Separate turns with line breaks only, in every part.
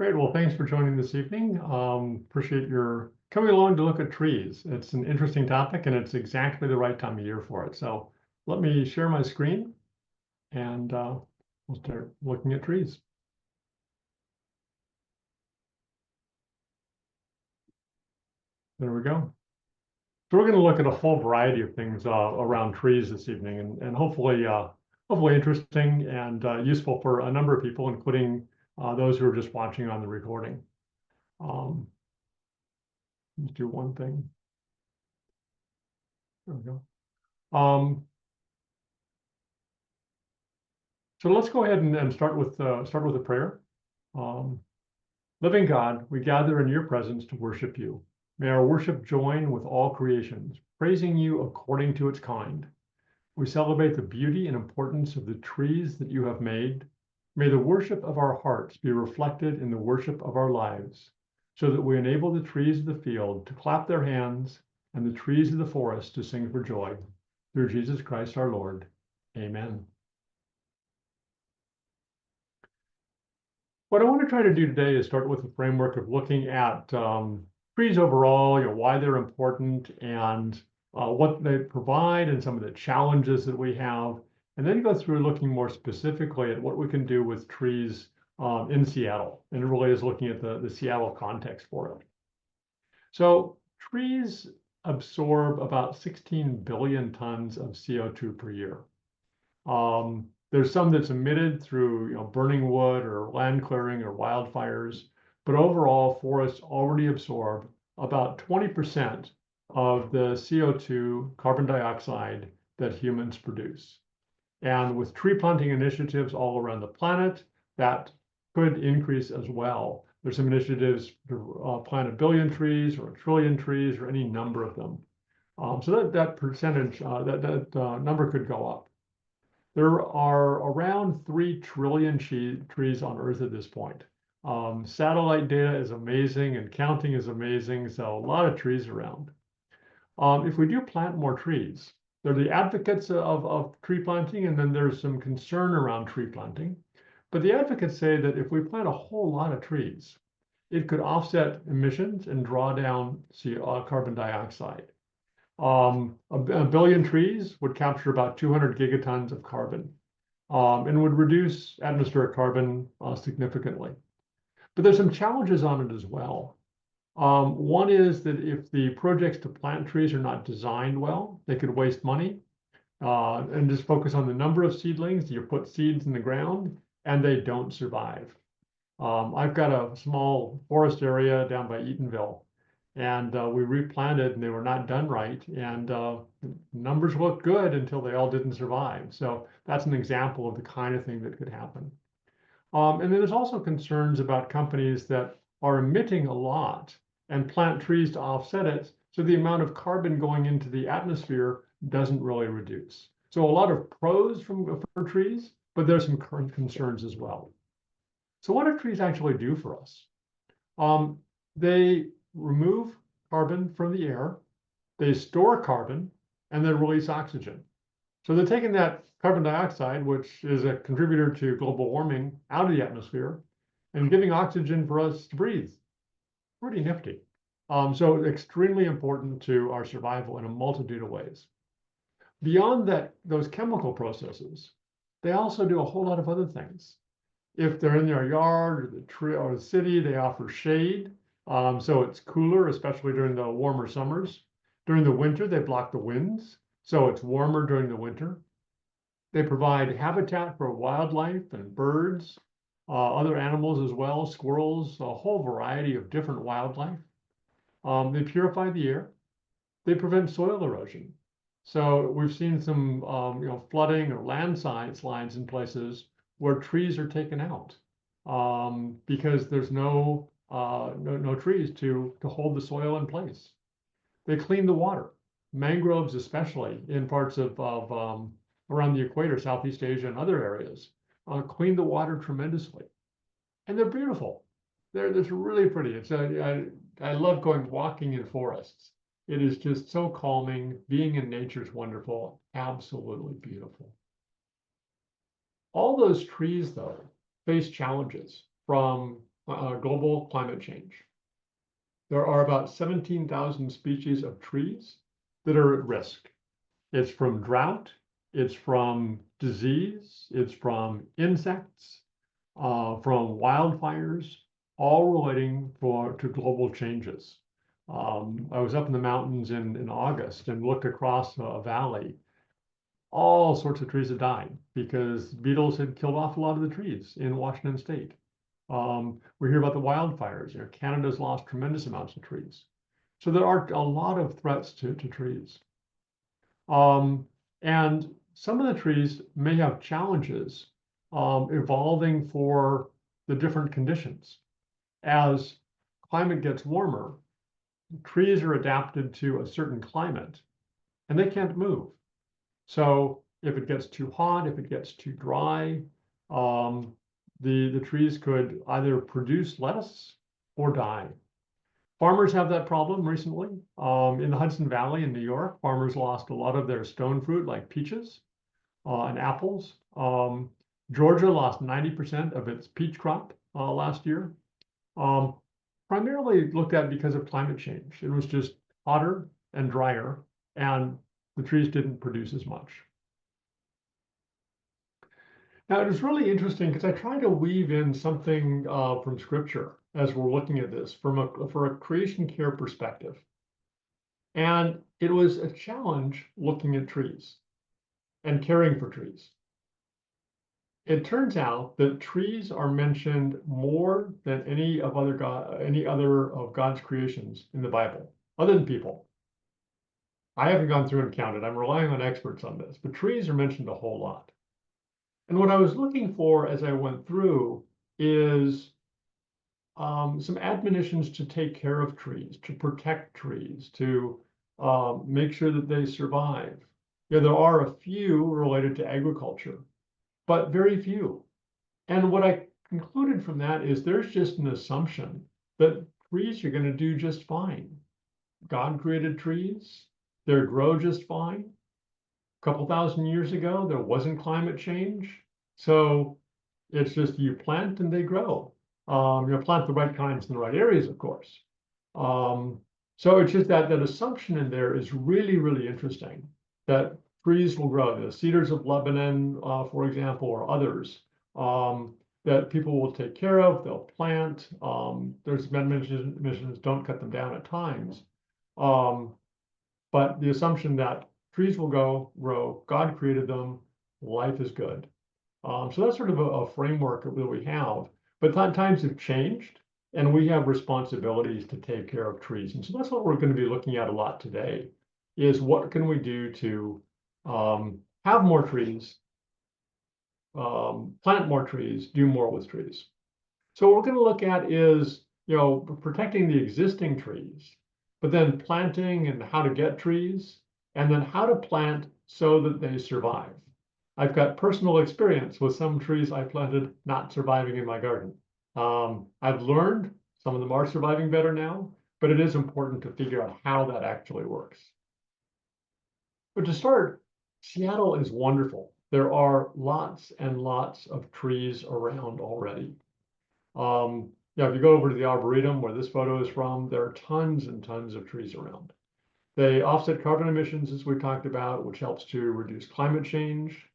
Great. Well, thanks for joining this evening. Appreciate your coming along to look at trees. It's an interesting topic and it's exactly the right time of year for it. So let me share my screen and we'll start looking at trees. There we go. So we're going to look at a full variety of things around trees this evening, and hopefully interesting and useful for a number of people, including those who are just watching on the recording. Let's do one thing. There we go. So let's go ahead and start with a prayer. Living God, we gather in your presence to worship you. May our worship join with all creations, praising you according to its kind. We celebrate the beauty and importance of the trees that you have made. May the worship of our hearts be reflected in the worship of our lives, so that we enable the trees of the field to clap their hands and the trees of the forest to sing for joy. Through Jesus Christ our Lord. Amen. What I want to try to do today is start with the framework of looking at trees overall, why they're important and what they provide and some of the challenges that we have, and then go through looking more specifically at what we can do with trees in Seattle. And it really is looking at the Seattle context for it. So trees absorb about 16 billion tons of CO2 per year. There's some that's emitted through burning wood or land clearing or wildfires, but overall forests already absorb about 20% of the CO2, carbon dioxide, that humans produce. And with tree planting initiatives all around the planet, that could increase as well. There's some initiatives to plant 1 billion trees or 1 trillion trees or any number of them. So that percentage, that number could go up. There are around 3 trillion trees on Earth at this point. Satellite data is amazing and counting is amazing, so a lot of trees around. If we do plant more trees, there are the advocates of tree planting, and then there's some concern around tree planting. But the advocates say that if we plant a whole lot of trees, it could offset emissions and draw down carbon dioxide. 1 billion trees would capture about 200 gigatons of carbon and would reduce atmospheric carbon significantly. But there's some challenges on it as well. One is that if the projects to plant trees are not designed well, they could waste money and just focus on the number of seedlings. You put seeds in the ground and they don't survive. I've got a small forest area down by Eatonville, and we replanted and they were not done right. And numbers looked good until they all didn't survive. So that's an example of the kind of thing that could happen. And then there's also concerns about companies that are emitting a lot and plant trees to offset it, so the amount of carbon going into the atmosphere doesn't really reduce. So a lot of pros for trees, but there's some current concerns as well. So what do trees actually do for us? They remove carbon from the air, they store carbon, and they release oxygen. So they're taking that carbon dioxide, which is a contributor to global warming, out of the atmosphere and giving oxygen for us to breathe. Pretty nifty. So extremely important to our survival in a multitude of ways. Beyond that, those chemical processes, they also do a whole lot of other things. If they're in their yard or the tree or the city, they offer shade. So it's cooler, especially during the warmer summers. During the winter, they block the winds, so it's warmer during the winter. They provide habitat for wildlife and birds, other animals as well, squirrels, a whole variety of different wildlife. They purify the air. They prevent soil erosion. So we've seen some flooding or landslides in places where trees are taken out because there's no trees to hold the soil in place. They clean the water. Mangroves, especially in parts of around the equator, Southeast Asia and other areas, clean the water tremendously. And they're beautiful. They're really pretty. I love going walking in forests. It is just so calming. Being in nature is wonderful, absolutely beautiful. All those trees, though, face challenges from global climate change. There are about 17,000 species of trees that are at risk. It's from drought, it's from disease, it's from insects, from wildfires, all relating to global changes. I was up in the mountains in August and looked across a valley. All sorts of trees had died because beetles had killed off a lot of the trees in Washington State. We hear about the wildfires. Canada's lost tremendous amounts of trees. So there are a lot of threats to trees. And some of the trees may have challenges evolving for the different conditions. As climate gets warmer, trees are adapted to a certain climate and they can't move. So if it gets too hot, if it gets too dry, the trees could either produce less or die. Farmers have that problem recently. In the Hudson Valley in New York, farmers lost a lot of their stone fruit like peaches and apples. Georgia lost 90% of its peach crop last year. Primarily looked at because of climate change. It was just hotter and drier, and the trees didn't produce as much. Now, it was really interesting because I tried to weave in something from scripture as we're looking at this for a creation care perspective. And it was a challenge looking at trees and caring for trees. It turns out that trees are mentioned more than any other of God's creations in the Bible, other than people. I haven't gone through and counted. I'm relying on experts on this, but trees are mentioned a whole lot. And what I was looking for as I went through is some admonitions to take care of trees, to protect trees, to make sure that they survive. There are a few related to agriculture, but very few. And what I concluded from that is there's just an assumption that trees are going to do just fine. God created trees, they grow just fine. A couple thousand years ago, there wasn't climate change. So it's just you plant and they grow. Plant the right kinds in the right areas, of course. So it's just that assumption in there is really, really interesting, that trees will grow. The cedars of Lebanon, for example, or others, that people will take care of, they'll plant. There's been mentions, don't cut them down at times. But the assumption that trees will grow, God created them, life is good. So that's sort of a framework that we have. But times have changed, and we have responsibilities to take care of trees. And so that's what we're going to be looking at a lot today, is what can we do to have more trees, plant more trees, do more with trees. So what we're going to look at is, protecting the existing trees, but then planting and how to get trees, and then how to plant so that they survive. I've got personal experience with some trees I planted not surviving in my garden. I've learned some of them are surviving better now, but it is important to figure out how that actually works. But to start, Seattle is wonderful. There are lots and lots of trees around already. If you go over to the Arboretum, where this photo is from, there are tons and tons of trees around. They offset carbon emissions, as we talked about, which helps to reduce climate change.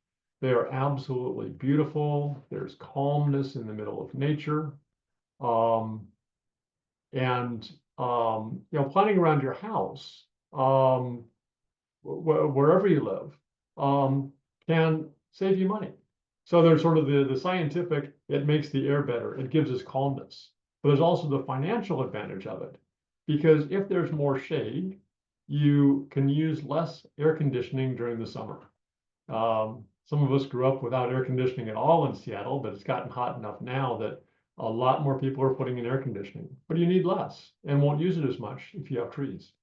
They are absolutely beautiful. There's calmness in the middle of nature. Planting around your house, wherever you live, can save you money. So there's sort of the scientific, it makes the air better, it gives us calmness. But there's also the financial advantage of it, because if there's more shade, you can use less air conditioning during the summer. Some of us grew up without air conditioning at all in Seattle, but it's gotten hot enough now that a lot more people are putting in air conditioning. But you need less and won't use it as much if you have trees.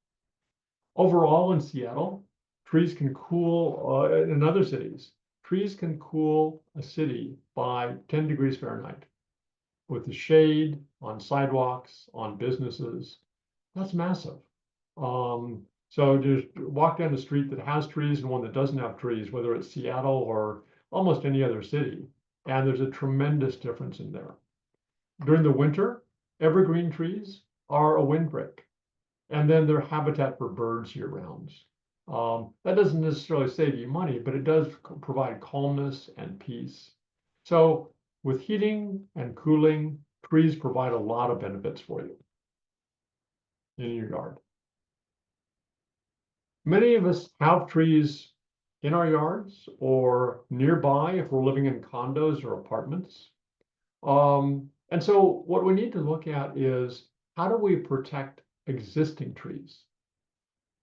Overall in Seattle, trees can cool, in other cities, trees can cool a city by 10 degrees Fahrenheit. With the shade, on sidewalks, on businesses, that's massive. So just walk down the street that has trees and one that doesn't have trees, whether it's Seattle or almost any other city, and there's a tremendous difference in there. During the winter, evergreen trees are a windbreak, and then they're habitat for birds year round. That doesn't necessarily save you money, but it does provide calmness and peace. So with heating and cooling, trees provide a lot of benefits for you in your yard. Many of us have trees in our yards or nearby if we're living in condos or apartments. And so what we need to look at is, how do we protect existing trees?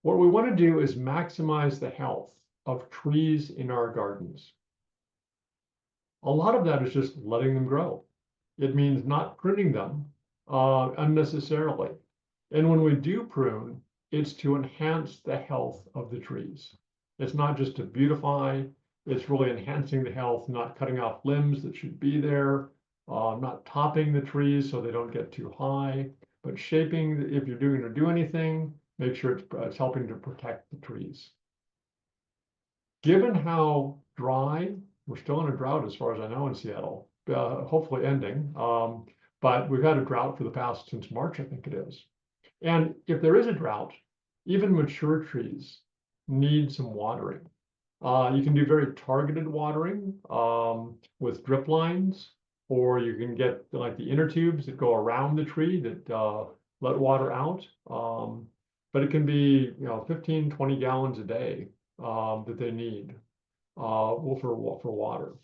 What we want to do is maximize the health of trees in our gardens. A lot of that is just letting them grow. It means not pruning them unnecessarily. And when we do prune, it's to enhance the health of the trees. It's not just to beautify, it's really enhancing the health, not cutting off limbs that should be there, not topping the trees so they don't get too high, but shaping. If you're going to do anything, make sure it's helping to protect the trees. Given how dry, we're still in a drought as far as I know in Seattle, hopefully ending, but we've had a drought for the past, since March, I think it is. And if there is a drought, even mature trees need some watering. You can do very targeted watering with drip lines, or you can get like the inner tubes that go around the tree that let water out. But it can be 15, 20 gallons a day that they need for water.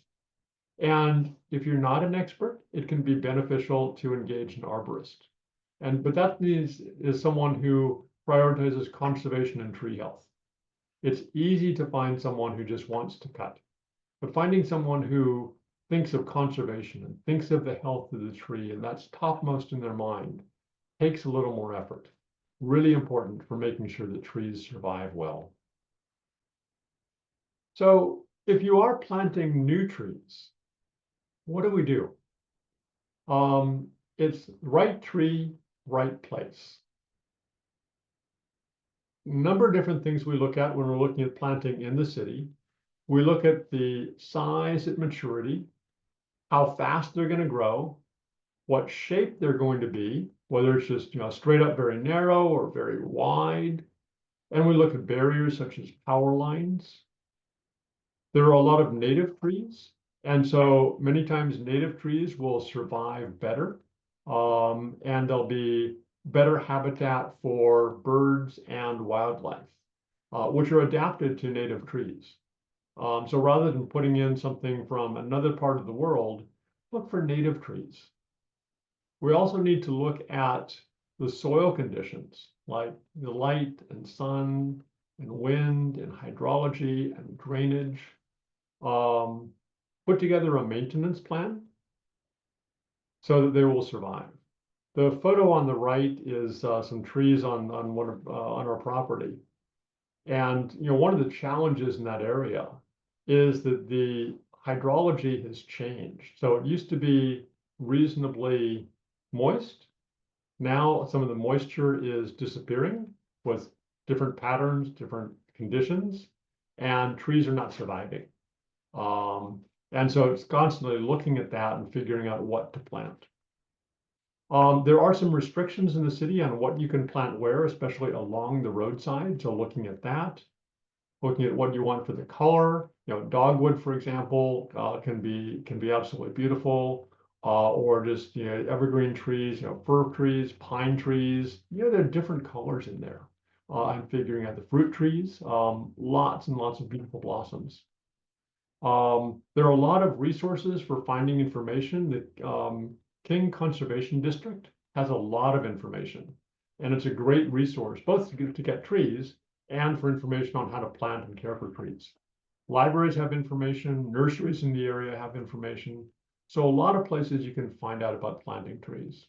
And if you're not an expert, it can be beneficial to engage an arborist. But that is someone who prioritizes conservation and tree health. It's easy to find someone who just wants to cut, but finding someone who thinks of conservation and thinks of the health of the tree, and that's topmost in their mind, takes a little more effort. Really important for making sure that trees survive well. So if you are planting new trees, what do we do? It's right tree, right place. A number of different things we look at when we're looking at planting in the city. We look at the size at maturity, how fast they're going to grow, what shape they're going to be, whether it's just straight up very narrow or very wide. And we look at barriers such as power lines. There are a lot of native trees, and so many times native trees will survive better, and they'll be better habitat for birds and wildlife, which are adapted to native trees. So rather than putting in something from another part of the world, look for native trees. We also need to look at the soil conditions, like the light and sun and wind and hydrology and drainage. Put together a maintenance plan so that they will survive. The photo on the right is some trees on our property. And one of the challenges in that area is that the hydrology has changed. So it used to be reasonably moist. Now some of the moisture is disappearing with different patterns, different conditions, and trees are not surviving. And so it's constantly looking at that and figuring out what to plant. There are some restrictions in the city on what you can plant where, especially along the roadside. So looking at that, looking at what you want for the color. Dogwood, for example, can be absolutely beautiful, or just evergreen trees, fir trees, pine trees. There are different colors in there. I'm figuring out the fruit trees, lots and lots of beautiful blossoms. There are a lot of resources for finding information. The King Conservation District has a lot of information, and it's a great resource, both to get trees and for information on how to plant and care for trees. Libraries have information, nurseries in the area have information. So a lot of places you can find out about planting trees.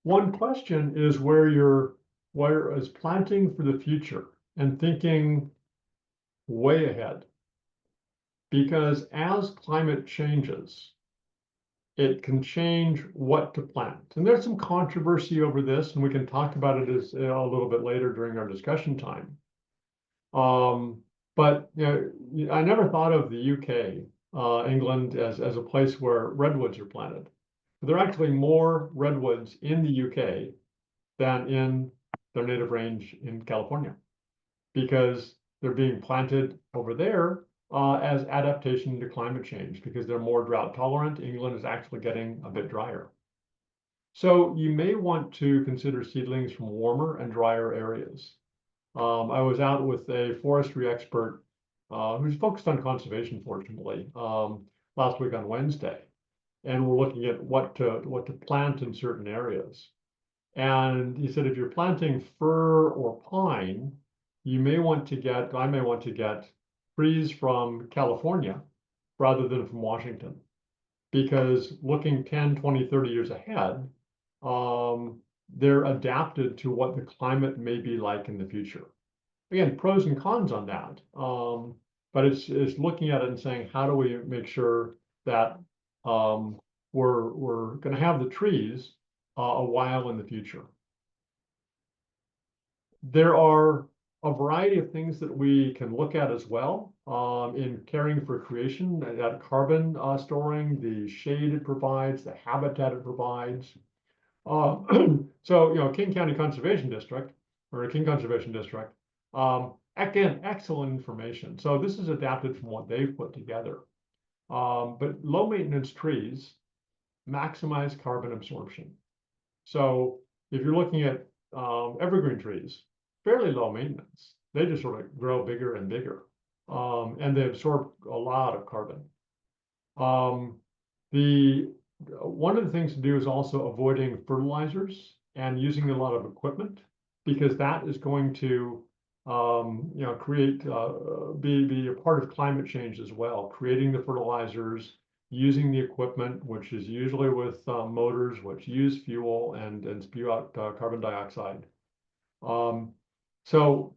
One question is where is planting for the future and thinking way ahead. Because as climate changes, it can change what to plant. And there's some controversy over this, and we can talk about it a little bit later during our discussion time. But I never thought of the UK, England, as a place where redwoods are planted. But there are actually more redwoods in the UK than in their native range in California, because they're being planted over there as adaptation to climate change, because they're more drought tolerant. England is actually getting a bit drier. So you may want to consider seedlings from warmer and drier areas. I was out with a forestry expert who's focused on conservation, fortunately, last week on Wednesday, and we're looking at what to plant in certain areas. And he said, if you're planting fir or pine, I may want to get trees from California rather than from Washington, because looking 10, 20, 30 years ahead, they're adapted to what the climate may be like in the future. Again, pros and cons on that. But it's looking at it and saying, how do we make sure that we're going to have the trees a while in the future? There are a variety of things that we can look at as well in caring for creation, that carbon storing, the shade it provides, the habitat it provides. So, King County Conservation District, or a King Conservation District, again, excellent information. So this is adapted from what they've put together. But low maintenance trees maximize carbon absorption. So if you're looking at evergreen trees, fairly low maintenance. They just sort of grow bigger and bigger, and they absorb a lot of carbon. One of the things to do is also avoiding fertilizers and using a lot of equipment, because that is going to create be a part of climate change as well. Creating the fertilizers, using the equipment, which is usually with motors, which use fuel and spew out carbon dioxide. So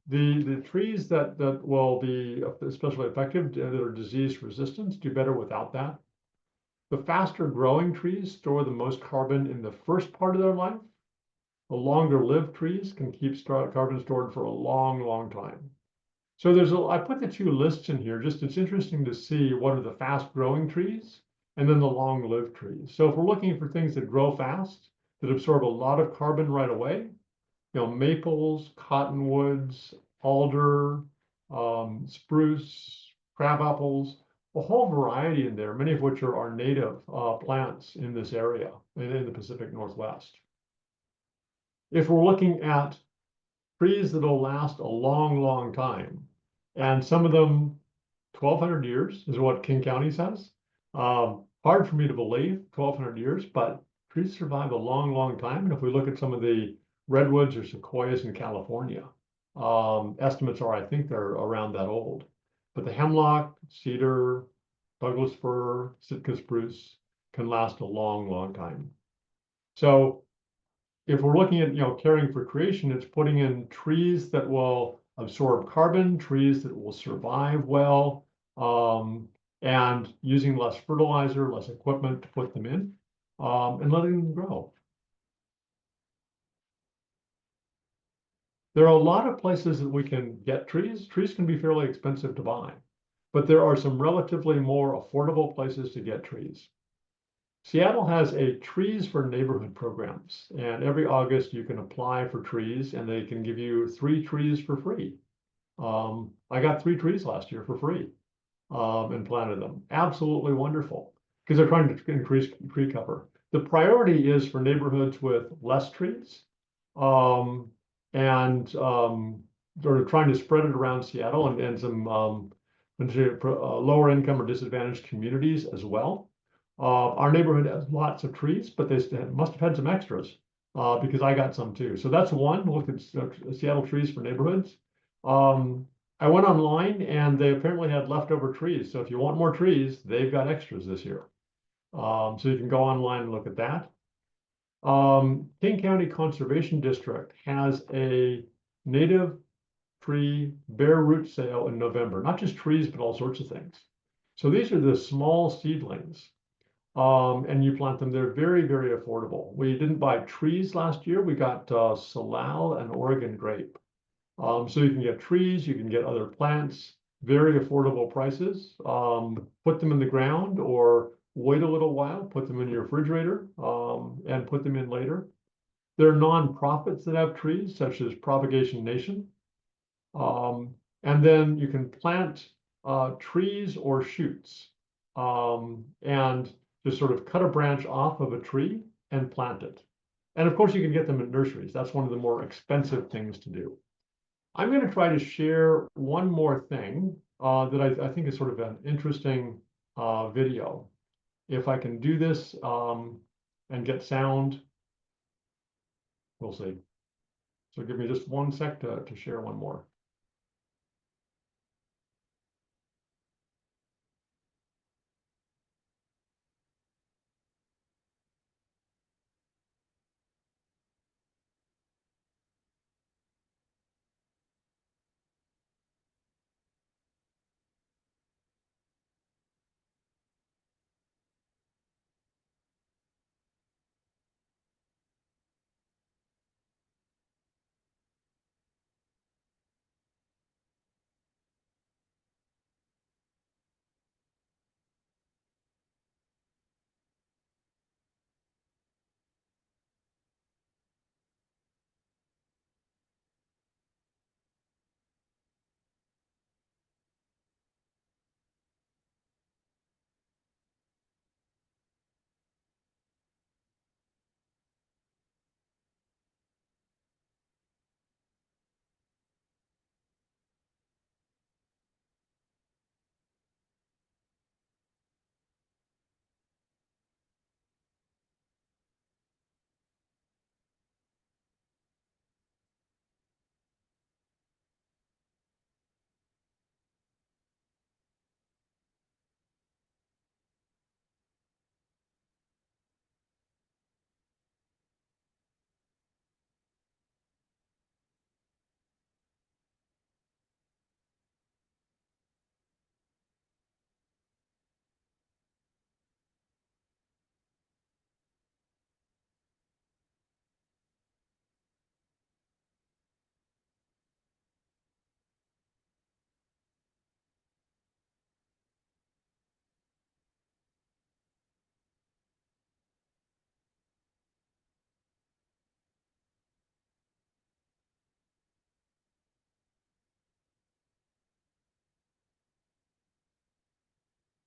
the trees that will be especially effective, that are disease resistant, do better without that. The faster growing trees store the most carbon in the first part of their life. The longer lived trees can keep carbon stored for a long, long time. So I put the two lists in here, just it's interesting to see what are the fast growing trees and then the long lived trees. So if we're looking for things that grow fast, that absorb a lot of carbon right away, maples, cottonwoods, alder, spruce, crabapples, a whole variety in there, many of which are our native plants in this area and in the Pacific Northwest. If we're looking at trees that'll last a long, long time, and some of them 1,200 years is what King County says. Hard for me to believe 1,200 years, but trees survive a long, long time. And if we look at some of the redwoods or sequoias in California, estimates are, I think they're around that old. But the hemlock, cedar, Douglas fir, Sitka spruce can last a long, long time. So if we're looking at caring for creation, it's putting in trees that will absorb carbon, trees that will survive well, and using less fertilizer, less equipment to put them in, and letting them grow. There are a lot of places that we can get trees. Trees can be fairly expensive to buy, but there are some relatively more affordable places to get trees. Seattle has a Trees for Neighborhood programs, and every August you can apply for trees, and they can give you 3 trees for free. I got 3 trees last year for free, and planted them. Absolutely wonderful, because they're trying to increase tree cover. The priority is for neighborhoods with less trees, and sort of trying to spread it around Seattle and some lower income or disadvantaged communities as well. Our neighborhood has lots of trees, but they must have had some extras because I got some too. So that's one. Look at Seattle Trees for Neighborhoods. I went online and they apparently had leftover trees. So if you want more trees, they've got extras this year. So you can go online and look at that. King County Conservation District has a native tree bare root sale in November, not just trees, but all sorts of things. So these are the small seedlings, and you plant them. They're very, very affordable. We didn't buy trees last year. We got Salal and Oregon grape. So you can get trees, you can get other plants, very affordable prices. Put them in the ground or wait a little while, put them in your refrigerator, and put them in later. There are nonprofits that have trees, such as Propagation Nation. And then you can plant trees or shoots, and just sort of cut a branch off of a tree and plant it. And of course, you can get them in nurseries. That's one of the more expensive things to do. I'm going to try to share one more thing that I think is sort of an interesting video. If I can do this and get sound, we'll see. So give me just one sec to share one more.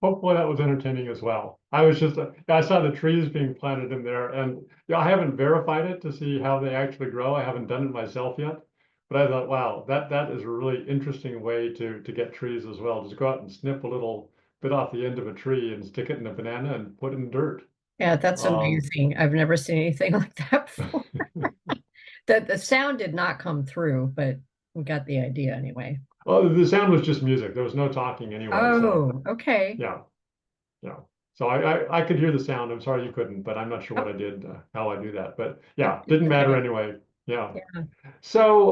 Hopefully that was entertaining as well. I saw the trees being planted in there, and I haven't verified it to see how they actually grow. I haven't done it myself yet, but I thought, wow, that is a really interesting way to get trees as well. Just go out and snip a little bit off the end of a tree and stick it in a banana and put it in dirt.
Yeah, that's
Um,
amazing. I've never seen anything like that before. The sound did not come through, but we got the idea anyway.
well, the sound was just music. There was no talking anyway, so
Oh, okay.
yeah, yeah. So I could hear the sound. I'm sorry you couldn't, but I'm not sure what
Oh,
I did, how I do that. But yeah,
it's
didn't matter
okay.
anyway. Yeah.
Yeah.
So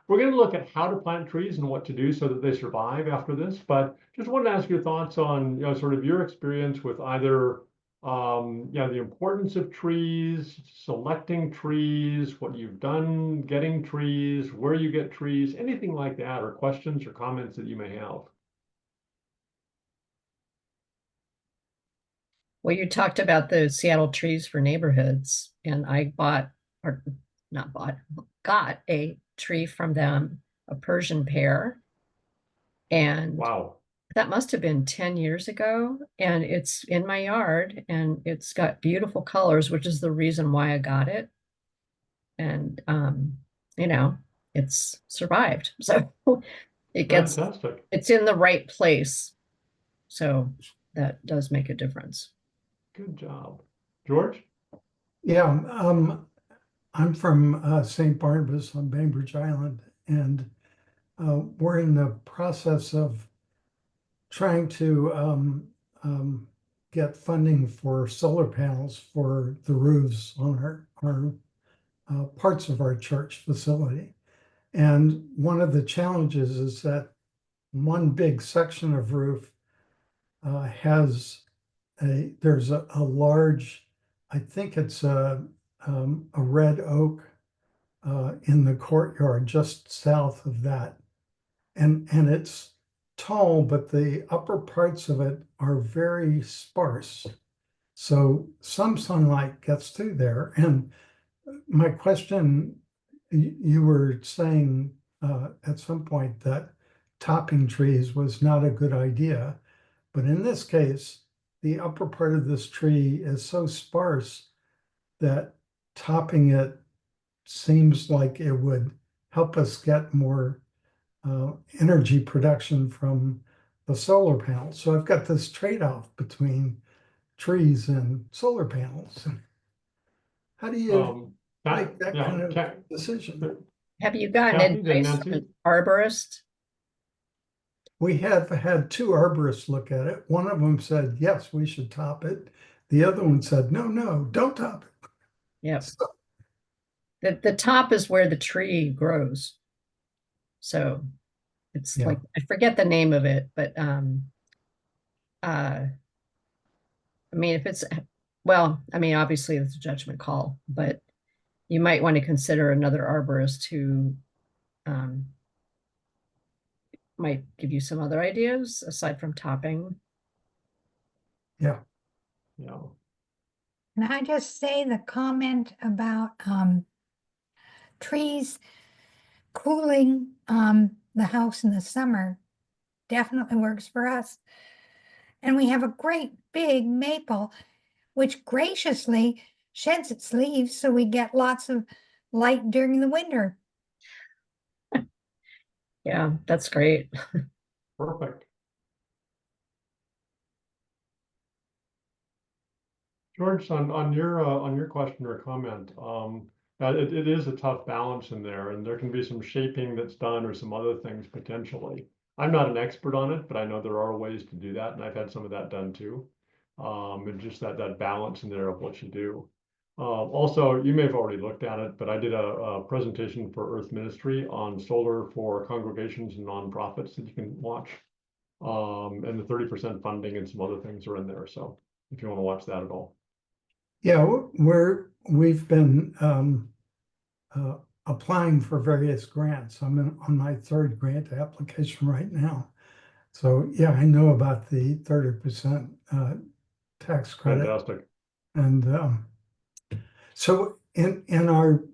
we're going to look at how to plant trees and what to do so that they survive after this. But just wanted to ask your thoughts on, sort of your experience with either, the importance of trees, selecting trees, what you've done getting trees, where you get trees, anything like that, or questions or comments that you may have.
Well, you talked about the Seattle trees for neighborhoods, and I bought, or not bought, got a tree from them, a Persian pear, and
Wow.
that must have been 10 years ago. And it's in my yard, and it's got beautiful colors, which is the reason why I got it. And you know, it's survived. So it gets
Fantastic.
it's in the right place. So that does make a difference.
Good job. George?
Yeah, I'm from St. Barnabas on Bainbridge Island, and we're in the process of trying to get funding for solar panels for the roofs on our parts of our church facility. And one of the challenges is that one big section of roof has there's a large, I think it's a red oak in the courtyard just south of that. And it's tall, but the upper parts of it are very sparse. So some sunlight gets through there. And my question, you were saying at some point that topping trees was not a good idea. But in this case, the upper part of this tree is so sparse that topping it seems like it would help us get more energy production from the solar panels. So I've got this trade-off between trees and solar panels. How do you make that
yeah,
kind of decision?
Have you gotten
Kathy, then
advice from
Nancy?
an arborist?
We have had two arborists look at it. One of them said, yes, we should top it. The other one said, no, no, don't top it.
Yep.
So,
The top is where the tree grows. So it's
Yeah.
like, I forget the name of it, but I mean, if it's, well, I mean, obviously it's a judgment call, but you might want to consider another arborist who might give you some other ideas aside from topping.
yeah.
Yeah.
Can I just say the comment about trees cooling the house in the summer definitely works for us. And we have a great big maple, which graciously sheds its leaves so we get lots of light during the winter.
Yeah, that's great.
Perfect. George, on your question or comment, it is a tough balance in there, and there can be some shaping that's done or some other things potentially. I'm not an expert on it, but I know there are ways to do that, and I've had some of that done too. And just that balance in there of what you do. Also, you may have already looked at it, but I did a presentation for Earth Ministry on solar for congregations and nonprofits that you can watch. And the 30% funding and some other things are in there. So if you want to watch that at all.
Yeah, we've been applying for various grants. I'm on my third grant application right now. So yeah, I know about the 30% tax credit.
Fantastic.
And so in our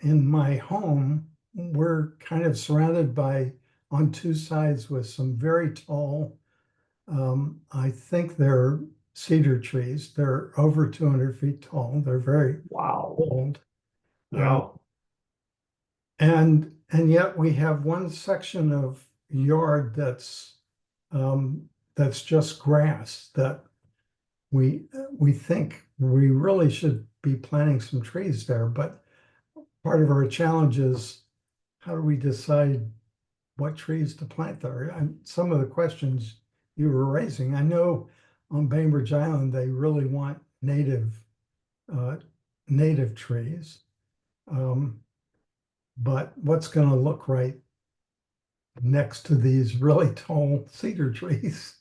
in my home, we're kind of surrounded by on two sides with some very tall. I think they're cedar trees. They're over 200 feet tall. They're very
Wow.
old.
Yeah.
And yet we have one section of yard that's just grass that we think we really should be planting some trees there. But part of our challenge is how do we decide what trees to plant there? And some of the questions you were raising, I know on Bainbridge Island they really want native trees. But what's going to look right next to these really tall cedar trees?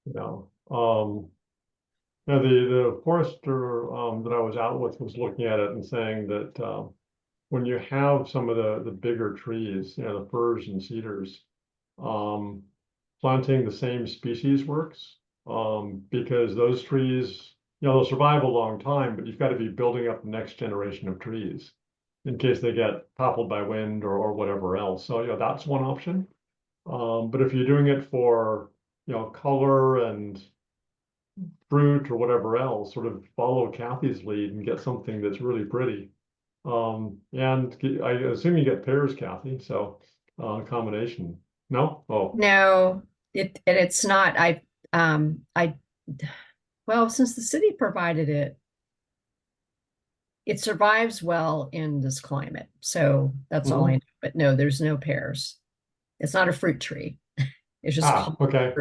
Yeah. Now the forester that I was out with was looking at it and saying that when you have some of the bigger trees, the firs and cedars, planting the same species works because those trees, they'll survive a long time, but you've got to be building up the next generation of trees in case they get toppled by wind or whatever else. So, that's one option. But if you're doing it for, color and fruit or whatever else, sort of follow Kathy's lead and get something that's really pretty. And I assume you get pears, Kathy, so combination. No? Oh,
No, it's not. Well, since the city provided it, it survives well in this climate. So that's all I know. But no, there's no pears. It's not a fruit tree. It's just called
okay.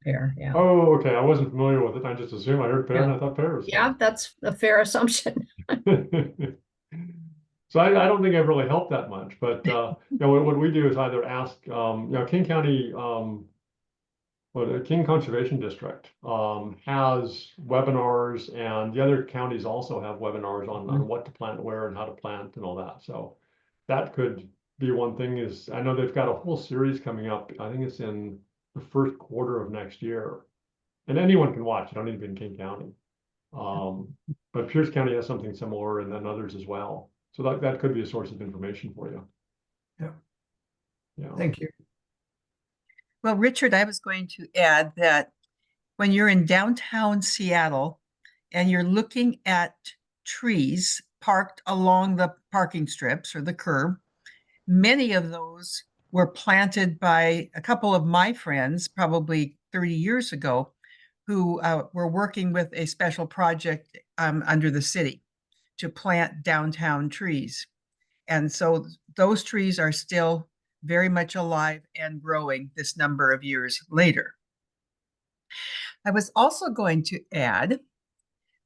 pear. Yeah.
Oh, okay. I wasn't familiar with it. I just assumed I heard pear and I thought pears.
Yeah, that's a fair assumption.
So I don't think I've really helped that much, but what we do is either ask, King County, King Conservation District has webinars, and the other counties also have webinars on what to plant where and how to plant and all that. So that could be one thing is, I know they've got a whole series coming up. I think it's in the first quarter of next year. And anyone can watch, you don't need to be in King County. But Pierce County has something similar and then others as well. So that could be a source of information for you.
Yeah.
Yeah.
Thank you.
Well, Richard, I was going to add that when you're in downtown Seattle and you're looking at trees parked along the parking strips or the curb, many of those were planted by a couple of my friends, probably 30 years ago, who were working with a special project under the city to plant downtown trees. And so those trees are still very much alive and growing this number of years later. I was also going to add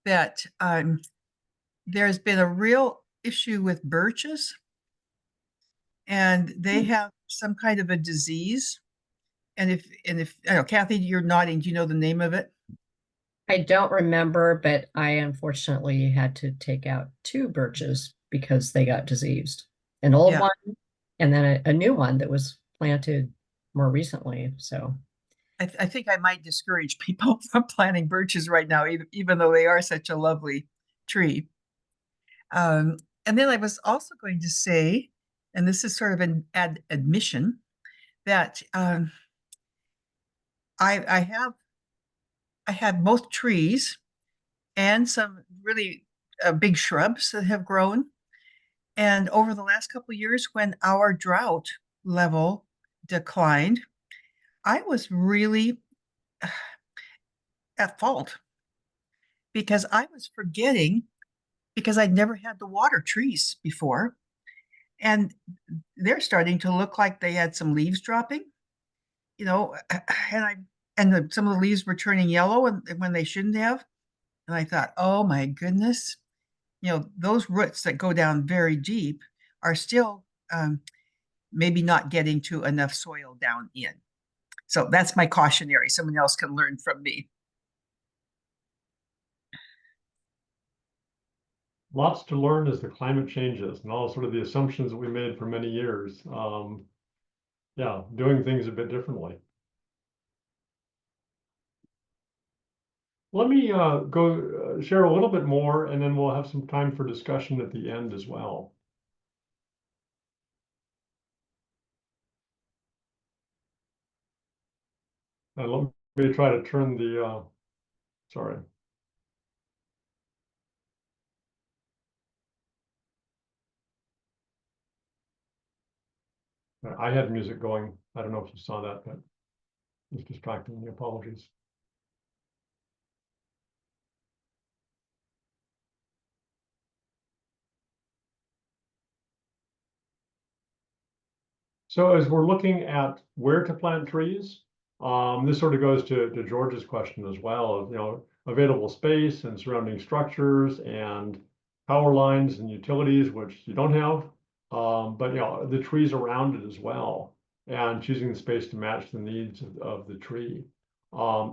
that there's been a real issue with birches, and they have some kind of a disease. And if I know, Kathy, you're nodding, do you know the name of it?
I don't remember, but I unfortunately had to take out 2 birches because they got diseased. An old
Yeah.
one and then a new one that was planted more recently. So
I think I might discourage people from planting birches right now, even though they are such a lovely tree. And then I was also going to say, and this is sort of an admission, that I have both trees and some really big shrubs that have grown. And over the last couple of years, when our drought level declined, I was really at fault because I was forgetting, because I'd never had to water trees before. And they're starting to look like they had some leaves dropping, you know, and some of the leaves were turning yellow when they shouldn't have. And I thought, oh my goodness, you know, those roots that go down very deep are still maybe not getting to enough soil down in. So that's my cautionary. Someone else can learn from me.
Lots to learn as the climate changes and all sort of the assumptions that we made for many years. Yeah, doing things a bit differently. Let me go share a little bit more, and then we'll have some time for discussion at the end as well. Let me try to turn the, sorry. I had music going. I don't know if you saw that, but it's distracting me. Apologies. So as we're looking at where to plant trees, this sort of goes to George's question as well, of, you know, available space and surrounding structures and power lines and utilities, which you don't have, but you know, the trees around it as well, and choosing the space to match the needs of the tree,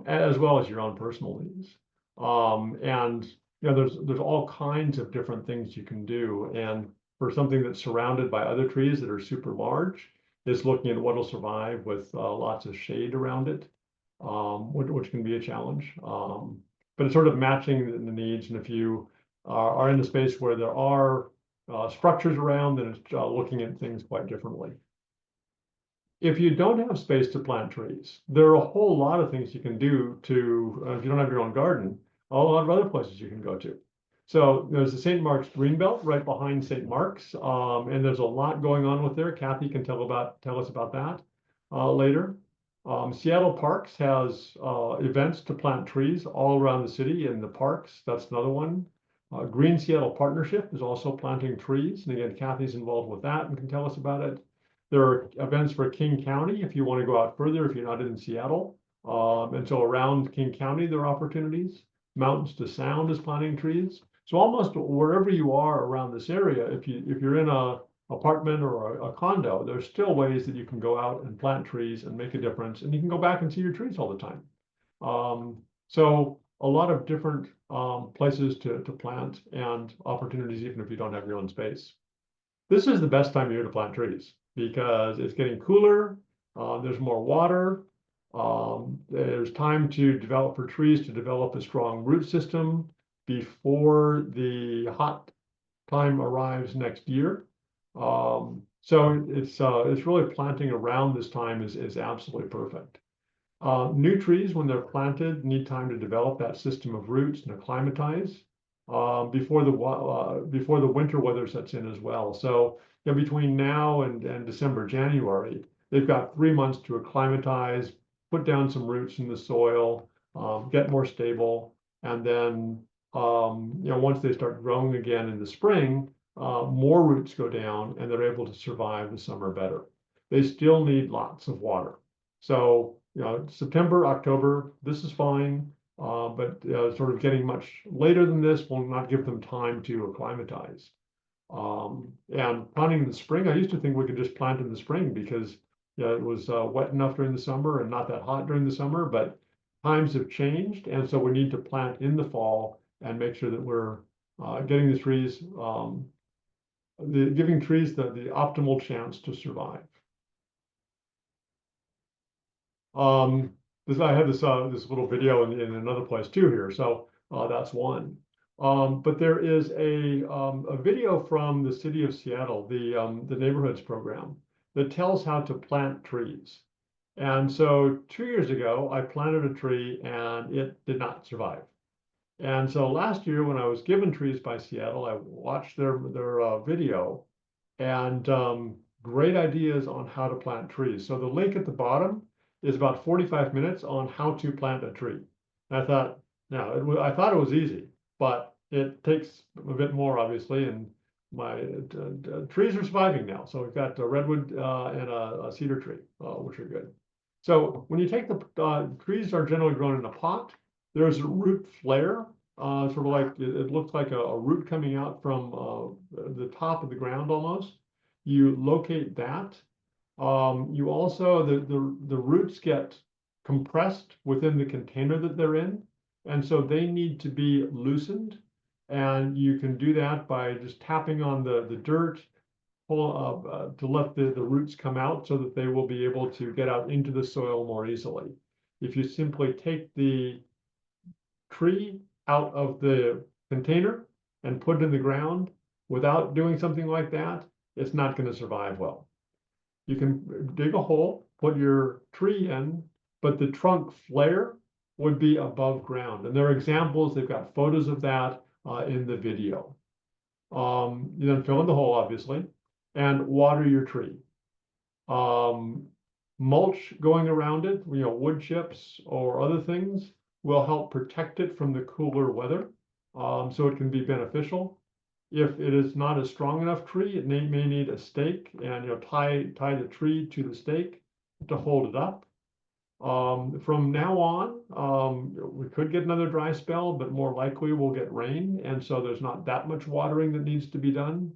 as well as your own personal needs. And you know, there's all kinds of different things you can do, and for something that's surrounded by other trees that are super large, is looking at what will survive with lots of shade around it, which can be a challenge. But it's sort of matching the needs. And if you are in a space where there are structures around, then it's looking at things quite differently. If you don't have space to plant trees, there are a whole lot of things you can do to, if you don't have your own garden, a lot of other places you can go to. So there's the St. Mark's Greenbelt right behind St. Mark's, and there's a lot going on with there. Kathy can tell us about that later. Seattle Parks has events to plant trees all around the city in the parks. That's another one. Green Seattle Partnership is also planting trees, and again, Kathy's involved with that and can tell us about it. There are events for King County if you want to go out further, if you're not in Seattle. And so around King County, there are opportunities. Mountains to Sound is planting trees. So almost wherever you are around this area, if you're in a apartment or a condo, there's still ways that you can go out and plant trees and make a difference, and you can go back and see your trees all the time. So a lot of different places to plant and opportunities, even if you don't have your own space. This is the best time of year to plant trees because it's getting cooler, there's more water, there's time to develop for trees to develop a strong root system before the hot time arrives next year. So it's really planting around this time is absolutely perfect. New trees, when they're planted, need time to develop that system of roots and acclimatize before the winter weather sets in as well. So between now and December, January, they've got 3 months to acclimatize, put down some roots in the soil, get more stable, and then once they start growing again in the spring, more roots go down and they're able to survive the summer better. They still need lots of water. So September, October, this is fine, but sort of getting much later than this will not give them time to acclimatize. And planting in the spring, I used to think we could just plant in the spring because it was wet enough during the summer and not that hot during the summer, but times have changed, and so we need to plant in the fall and make sure that we're getting the trees, giving trees the optimal chance to survive. I have this little video in another place too here, so that's one. But there is a video from the city of Seattle, the Neighborhoods program, that tells how to plant trees. And so 2 years ago, I planted a tree and it did not survive. And so last year, when I was given trees by Seattle, I watched their video, and great ideas on how to plant trees. So the link at the bottom is about 45 minutes on how to plant a tree. And I thought, I thought it was easy, but it takes a bit more, obviously, and my trees are surviving now. So we've got a redwood and a cedar tree, which are good. So when you take the trees are generally grown in a pot, there's a root flare, sort of like it looks like a root coming out from the top of the ground almost. You locate that. You also, the roots get compressed within the container that they're in, and so they need to be loosened. And you can do that by just tapping on the dirt to let the roots come out so that they will be able to get out into the soil more easily. If you simply take the tree out of the container and put it in the ground without doing something like that, it's not going to survive well. You can dig a hole, put your tree in, but the trunk flare would be above ground. And there are examples, they've got photos of that in the video. You then fill in the hole, obviously, and water your tree. Mulch going around it, wood chips or other things will help protect it from the cooler weather, so it can be beneficial. If it is not a strong enough tree, it may need a stake, and tie the tree to the stake to hold it up. From now on, we could get another dry spell, but more likely we'll get rain, and so there's not that much watering that needs to be done.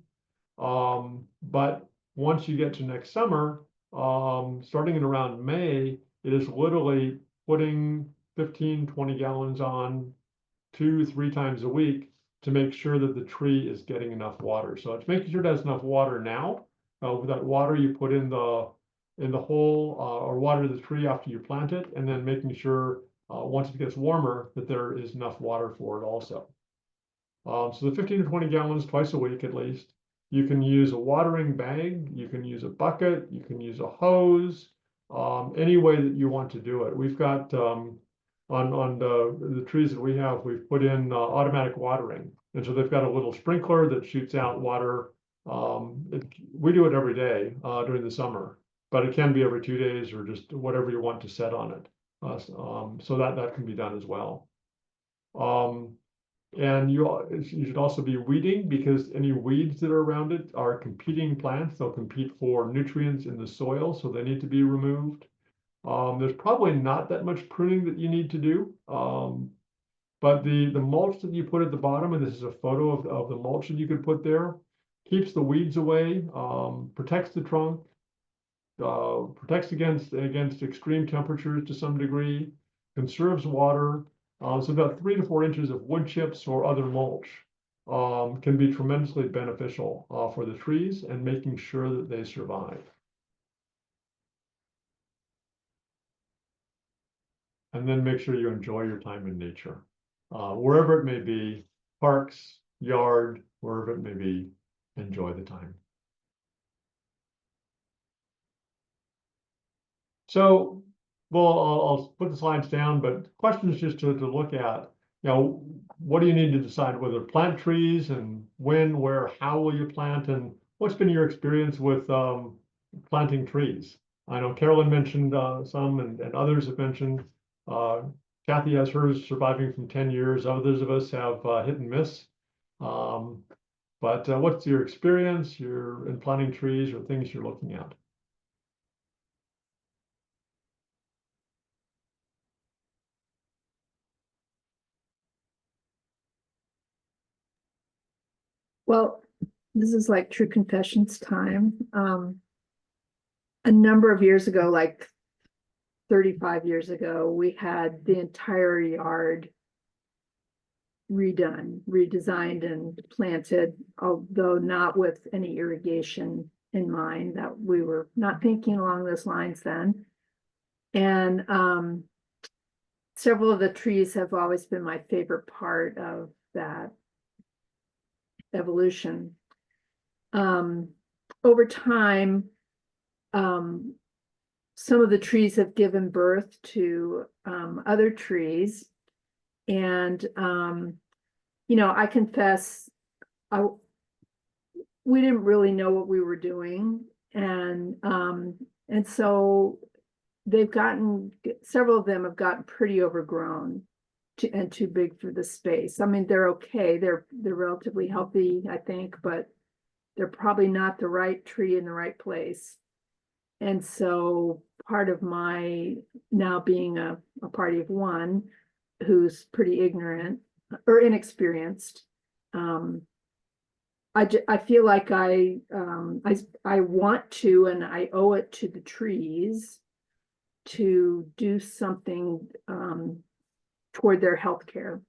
But once you get to next summer, starting in around May, it is literally putting 15-20 gallons on 2-3 times a week to make sure that the tree is getting enough water. So it's making sure it has enough water now. With that water you put in the hole or water the tree after you plant it, and then making sure once it gets warmer that there is enough water for it also. So the 15 to 20 gallons twice a week at least. You can use a watering bag, you can use a bucket, you can use a hose, any way that you want to do it. We've got on the trees that we have, we've put in automatic watering. And so they've got a little sprinkler that shoots out water. We do it every day during the summer, but it can be every 2 days or just whatever you want to set on it. So that can be done as well. And you should also be weeding, because any weeds that are around it are competing plants. They'll compete for nutrients in the soil, so they need to be removed. There's probably not that much pruning that you need to do, but the mulch that you put at the bottom, and this is a photo of the mulch that you could put there, keeps the weeds away, protects the trunk, protects against extreme temperatures to some degree, conserves water. So about 3 to 4 inches of wood chips or other mulch can be tremendously beneficial for the trees and making sure that they survive. and then make sure you enjoy your time in nature. Wherever it may be, parks, yard, wherever it may be, enjoy the time. So, well, I'll put the slides down, but questions just to look at, what do you need to decide whether to plant trees and when, where, how will you plant, and what's been your experience with planting trees? I know Carolyn mentioned some and others have mentioned. Kathy has hers surviving from 10 years. Others of us have hit and miss. But what's your experience in planting trees or things you're looking at?
Well, this is like true confessions time. A number of years ago, like 35 years ago, we had the entire yard redesigned and planted, although not with any irrigation in mind. That we were not thinking along those lines then. And several of the trees have always been my favorite part of that evolution. Over time, some of the trees have given birth to other trees. And, I confess, we didn't really know what we were doing. And so several of them have gotten pretty overgrown and too big for the space. I mean, they're okay. They're relatively healthy, I think, but they're probably not the right tree in the right place. And so part of my now being a party of one who's pretty ignorant or inexperienced, I feel like I want to, and I owe it to the trees to do something toward their health care.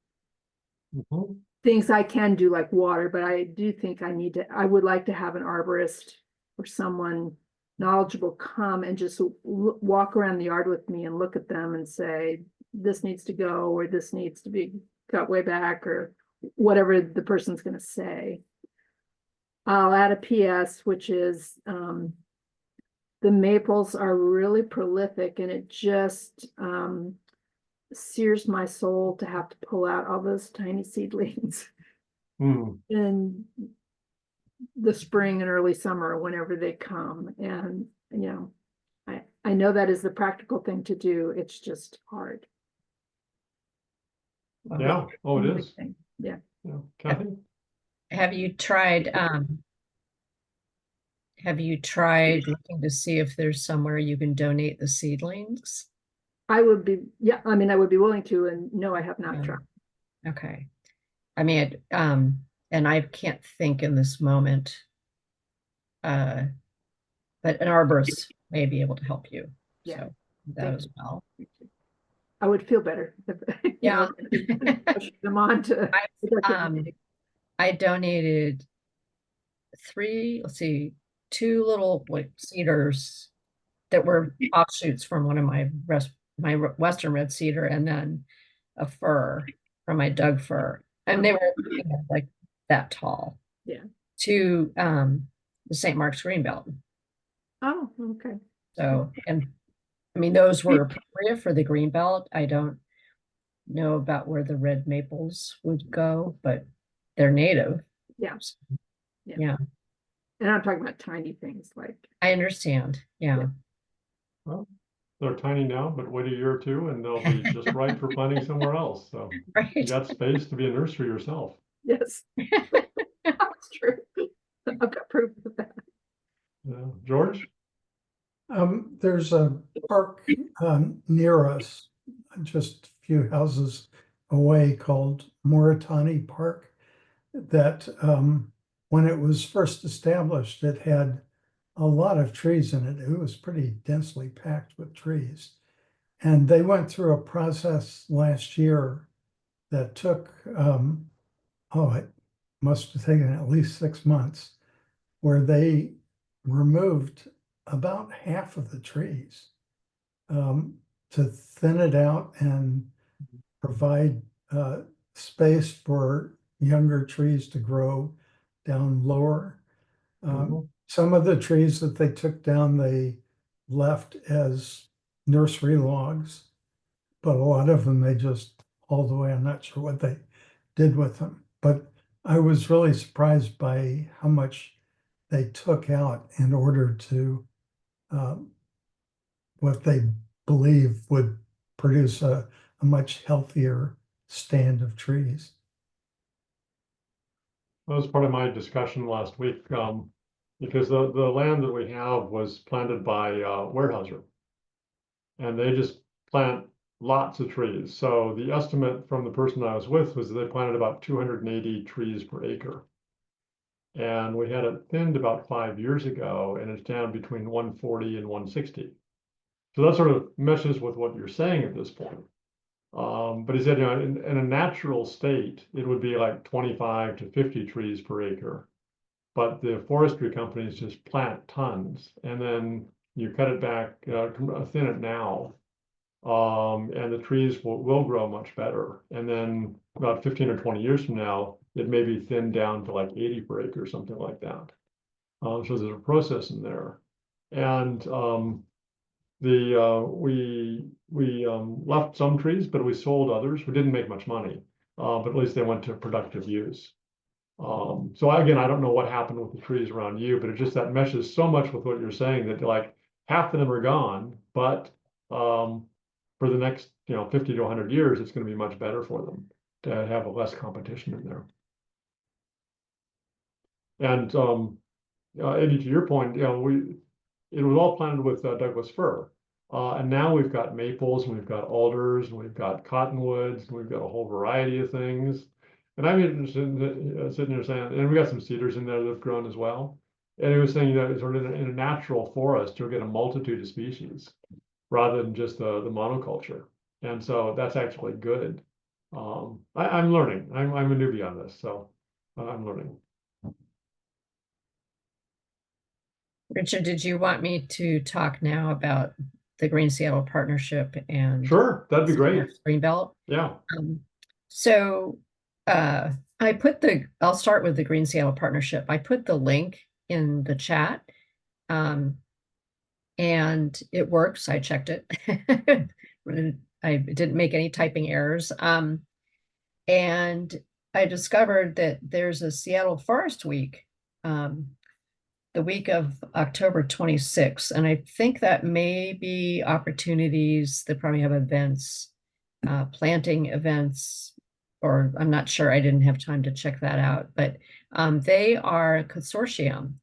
Mm-hmm.
Things I can do like water, but I do think I would like to have an arborist or someone knowledgeable come and just walk around the yard with me and look at them and say, this needs to go, or this needs to be cut way back, or whatever the person's going to say. I'll add a PS, which is the maples are really prolific, and it just sears my soul to have to pull out all those tiny seedlings in the spring and early summer whenever they come. And I know that is the practical thing to do. It's just hard.
Yeah. Oh, it is.
Yeah.
Kathy?
Have you tried looking to see if there's somewhere you can donate the seedlings?
I would be willing to, and no, I have not tried.
Okay. I mean, and I can't think in this moment, but an arborist may be able to help you.
Yeah.
So that as well.
I would feel better if,
Yeah.
push them on to.
I donated two little cedars that were offshoots from one of my Western red cedar, and then a fir from my Doug fir, and they were like that tall.
Yeah.
To the St. Mark's Greenbelt.
Oh, okay.
So, and I mean, those were appropriate for the Greenbelt. I don't know about where the red maples would go, but they're native.
Yeah.
So,
Yeah.
yeah.
And I'm talking about tiny things like.
I understand. Yeah.
Well, they're tiny now, but wait a year or two and they'll be just right for planting somewhere else. So you
Right.
got space to be a nursery yourself.
Yes. That's true. I've got proof of that.
Yeah. George?
There's a park near us, just a few houses away, called Moritani Park, that when it was first established, it had a lot of trees in it. It was pretty densely packed with trees. And they went through a process last year that took, it must have taken at least 6 months, where they removed about half of the trees to thin it out and provide space for younger trees to grow down lower.
Mhm.
Some of the trees that they took down, they left as nursery logs, but a lot of them they just hauled away. I'm not sure what they did with them, but I was really surprised by how much they took out in order to what they believe would produce a much healthier stand of trees.
That was part of my discussion last week, because the land that we have was planted by Weyerhaeuser. And they just plant lots of trees. So the estimate from the person I was with was that they planted about 280 trees per acre. And we had it thinned about 5 years ago, and it's down between 140 and 160. So that sort of meshes with what you're saying at this point. But he said, you know, in a natural state, it would be like 25 to 50 trees per acre. But the forestry companies just plant tons, and then you cut it back, thin it now, and the trees will grow much better. And then about 15 or 20 years from now, it may be thinned down to like 80 per acre, or something like that. So there's a process in there. And we left some trees, but we sold others. We didn't make much money, but at least they went to productive use. So again, I don't know what happened with the trees around you, but it just that meshes so much with what you're saying that like half of them are gone, but for the next 50 to 100 years, it's going to be much better for them to have less competition in there. And Eddie, to your point, it was all planted with Douglas fir. And now we've got maples, and we've got alders, and we've got cottonwoods, and we've got a whole variety of things. And I'm interested in sitting there saying, and we got some cedars in there that have grown as well. And he was saying that sort of in a natural forest, you'll get a multitude of species rather than just the monoculture. And so that's actually good. I'm learning. I'm a newbie on this, so I'm learning.
Richard, did you want me to talk now about the Green Seattle Partnership and
Sure, that'd be great.
Greenbelt?
Yeah.
So I'll start with the Green Seattle Partnership. I put the link in the chat, and it works. I checked it. I didn't make any typing errors. And I discovered that there's a Seattle Forest Week, the week of October 26th. And I think that may be opportunities that probably have events, planting events, or I'm not sure. I didn't have time to check that out. But they are a consortium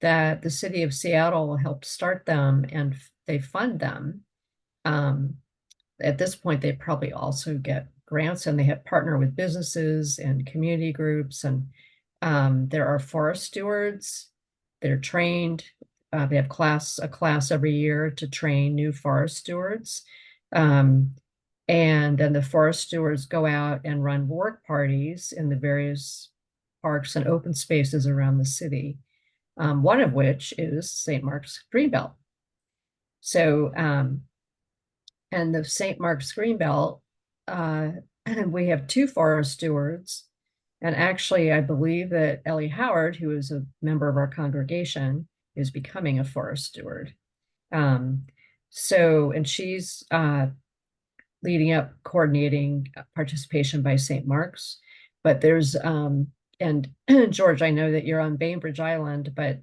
that the city of Seattle helped start them, and they fund them. At this point, they probably also get grants, and they have partner with businesses and community groups. And there are forest stewards that are trained. They have a class every year to train new forest stewards. And then the forest stewards go out and run work parties in the various parks and open spaces around the city, one of which is St. Mark's Greenbelt. So, and the St. Mark's Greenbelt, we have 2 forest stewards. And actually, I believe that Ellie Howard, who is a member of our congregation, is becoming a forest steward. And she's leading up, coordinating participation by St. Mark's. But there's, and George, I know that you're on Bainbridge Island, but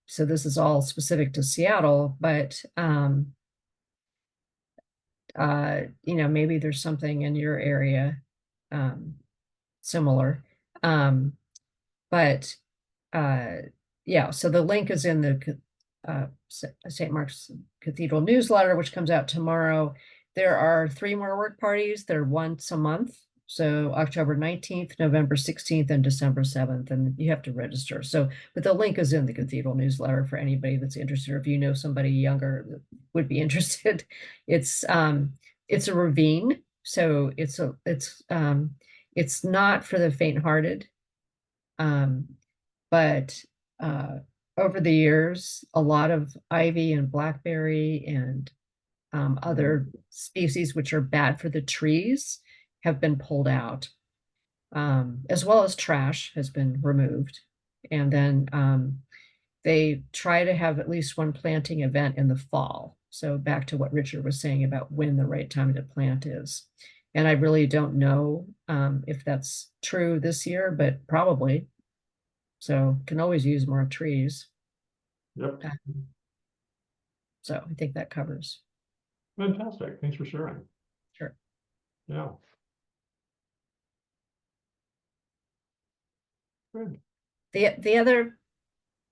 so this is all specific to Seattle, but maybe there's something in your area similar. But yeah, so the link is in the St. Mark's Cathedral newsletter, which comes out tomorrow. There are 3 more work parties. They're once a month. So October 19th, November 16th, and December 7th, and you have to register. So, but the link is in the Cathedral newsletter for anybody that's interested, or if you know somebody younger that would be interested. It's a ravine, so it's not for the faint-hearted, but over the years, a lot of ivy and blackberry and other species which are bad for the trees have been pulled out, as well as trash has been removed. And then they try to have at least one planting event in the fall. So back to what Richard was saying about when the right time to plant is. And I really don't know if that's true this year, but probably. So can always use more trees.
Yep.
So I think that covers.
Fantastic. Thanks for sharing.
Sure.
Yeah. Good.
The other,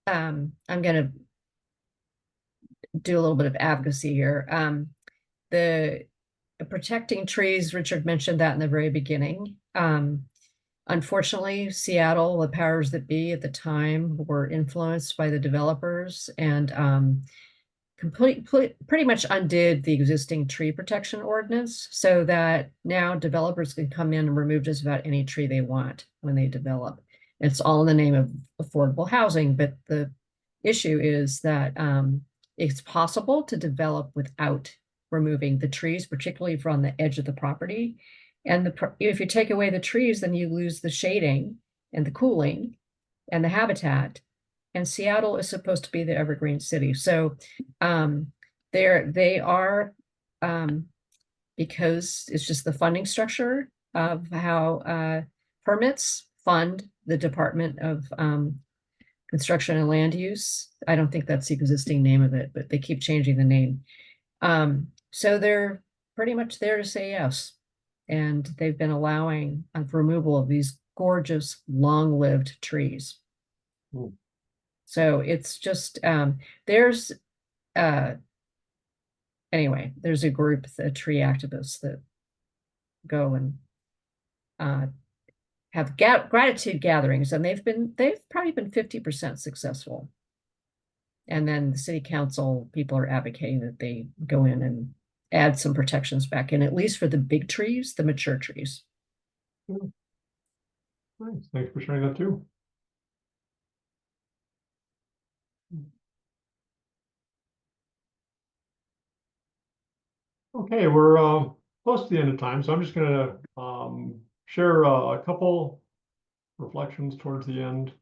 I'm gonna do a little bit of advocacy here. The protecting trees, Richard mentioned that in the very beginning. Unfortunately, Seattle, the powers that be at the time were influenced by the developers and pretty much undid the existing tree protection ordinance so that now developers can come in and remove just about any tree they want when they develop. It's all in the name of affordable housing, but the issue is that it's possible to develop without removing the trees, particularly from the edge of the property. And if you take away the trees, then you lose the shading and the cooling and the habitat. And Seattle is supposed to be the evergreen city. So they are, because it's just the funding structure of how permits fund the Department of Construction and Land Use. I don't think that's the existing name of it, but they keep changing the name. So they're pretty much there to say yes. And they've been allowing removal of these gorgeous, long-lived trees.
Mm.
So it's just, there's, anyway, there's a group, the tree activists that go and have gratitude gatherings, and they've probably been 50% successful. And then the city council people are advocating that they go in and add some protections back in, at least for the big trees, the mature trees.
Nice. Thanks for sharing that too. Okay, we're close to the end of time, so I'm just gonna share a couple reflections towards the end.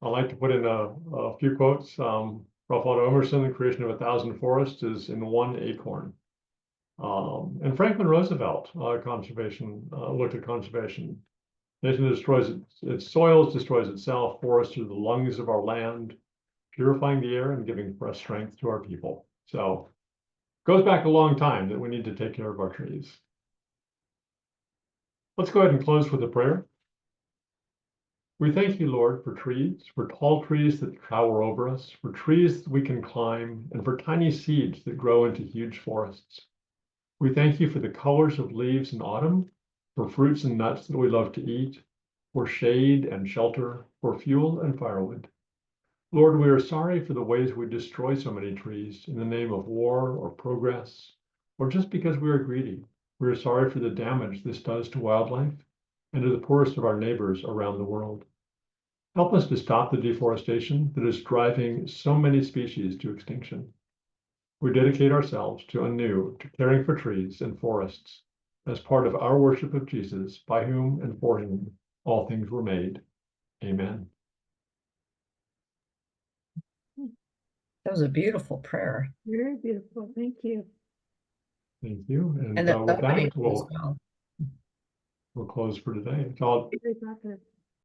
I like to put in a few quotes. Ralph Waldo Emerson, the creation of 1,000 forests is in one acorn. And Franklin Roosevelt, conservation, looked at conservation. Nation destroys its soils, destroys itself. Forests are the lungs of our land, purifying the air and giving fresh strength to our people. So goes back a long time that we need to take care of our trees. Let's go ahead and close with a prayer. We thank you, Lord, for trees, for tall trees that tower over us, for trees that we can climb, and for tiny seeds that grow into huge forests. We thank you for the colors of leaves in autumn, for fruits and nuts that we love to eat, for shade and shelter, for fuel and firewood. Lord, we are sorry for the ways we destroy so many trees in the name of war or progress, or just because we are greedy. We are sorry for the damage this does to wildlife and to the poorest of our neighbors around the world. Help us to stop the deforestation that is driving so many species to extinction. We dedicate ourselves anew to caring for trees and forests as part of our worship of Jesus, by whom and for whom all things were made. Amen.
That was a beautiful prayer.
Very beautiful. Thank you.
Thank you. And
And the
with
opening
that,
as well.
we'll close for today. It's all
Very positive.